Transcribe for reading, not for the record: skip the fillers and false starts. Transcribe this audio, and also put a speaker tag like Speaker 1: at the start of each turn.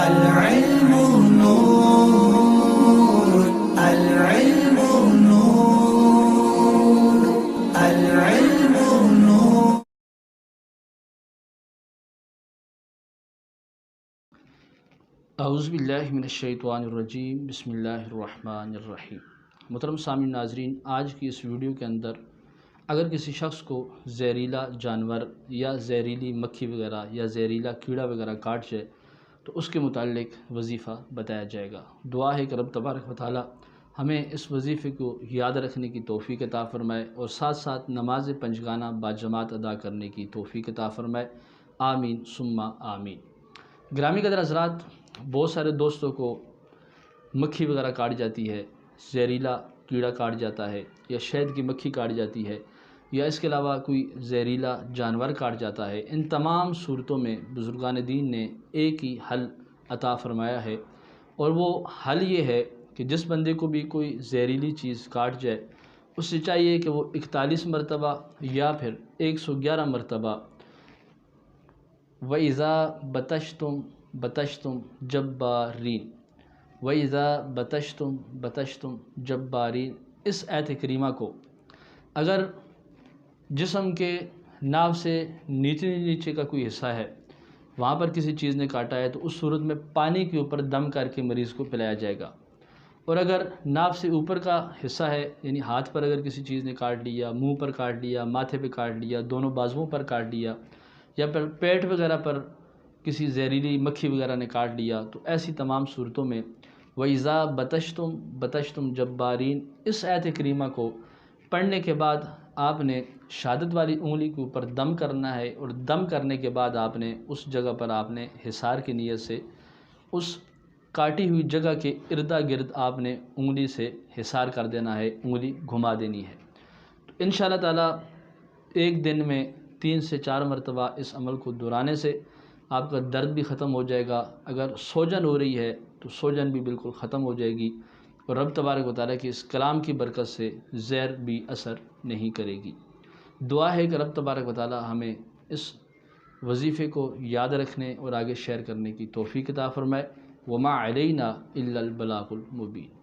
Speaker 1: العلم نور، العلم نور، العلم نور.
Speaker 2: اعوذ باللہ من الشیطان الرجیم، بسم اللہ الرحمن الرحیم. محترم سامعین ناظرین، آج کی اس ویڈیو کے اندر اگر کسی شخص کو زہریلا جانور یا زہریلی مکھی وغیرہ یا زہریلا کیڑا وغیرہ کاٹ جائے تو اس کے متعلق وظیفہ بتایا جائے گا. دعا ہے کہ رب تبارک و تعالی ہمیں اس وظیفے کو یاد رکھنے کی توفیق عطا فرمائے اور ساتھ ساتھ نماز پنجگانہ باجماعت ادا کرنے کی توفیق عطا فرمائے. آمین ثم آمین. گرامی قدر حضرات، بہت سارے دوستوں کو مکھی وغیرہ کاٹ جاتی ہے، زہریلا کیڑا کاٹ جاتا ہے، یا شہد کی مکھی کاٹ جاتی ہے، یا اس کے علاوہ کوئی زہریلا جانور کاٹ جاتا ہے. ان تمام صورتوں میں بزرگان دین نے ایک ہی حل عطا فرمایا ہے، اور وہ حل یہ ہے کہ جس بندے کو بھی کوئی زہریلی چیز کاٹ جائے اس سے چاہیے کہ وہ 41 مرتبہ یا پھر 111 مرتبہ وَإِذَا بَطَشْتُمْ بَطَشْتُمْ جَبَّارِينَ، وَإِذَا بَطَشْتُمْ بَطَشْتُمْ جَبَّارِينَ، اس آیت کریمہ کو اگر جسم کے ناف سے نیچے کا کوئی حصہ ہے وہاں پر کسی چیز نے کاٹا ہے تو اس صورت میں پانی کے اوپر دم کر کے مریض کو پلایا جائے گا. اور اگر ناف سے اوپر کا حصہ ہے، یعنی ہاتھ پر اگر کسی چیز نے کاٹ لیا، منہ پر کاٹ لیا، ماتھے پہ کاٹ لیا، دونوں بازوؤں پر کاٹ لیا، یا پھر پیٹ وغیرہ پر کسی زہریلی مکھی وغیرہ نے کاٹ لیا، تو ایسی تمام صورتوں میں وَإِذَا بَطَشْتُمْ بَطَشْتُمْ جَبَّارِينَ اس آیت کریمہ کو پڑھنے کے بعد آپ نے شہادت والی انگلی کے اوپر دم کرنا ہے، اور دم کرنے کے بعد آپ نے اس جگہ پر آپ نے حصار کی نیت سے اس کاٹی ہوئی جگہ کے اردا گرد آپ نے انگلی سے حصار کر دینا ہے، انگلی گھما دینی ہے. تو انشاءاللہ تعالی ایک دن میں 3 سے 4 مرتبہ اس عمل کو دہرانے سے آپ کا درد بھی ختم ہو جائے گا. اگر سوجن ہو رہی ہے تو سوجن بھی بالکل ختم ہو جائے گی، اور رب تبارک و تعالیٰ کی اس کلام کی برکت سے زہر بھی اثر نہیں کرے گی. دعا ہے کہ رب تبارک و تعالیٰ ہمیں اس وظیفے کو یاد رکھنے اور آگے شیئر کرنے کی توفیق عطا فرمائے. وما علینا الا البلاغ المبین.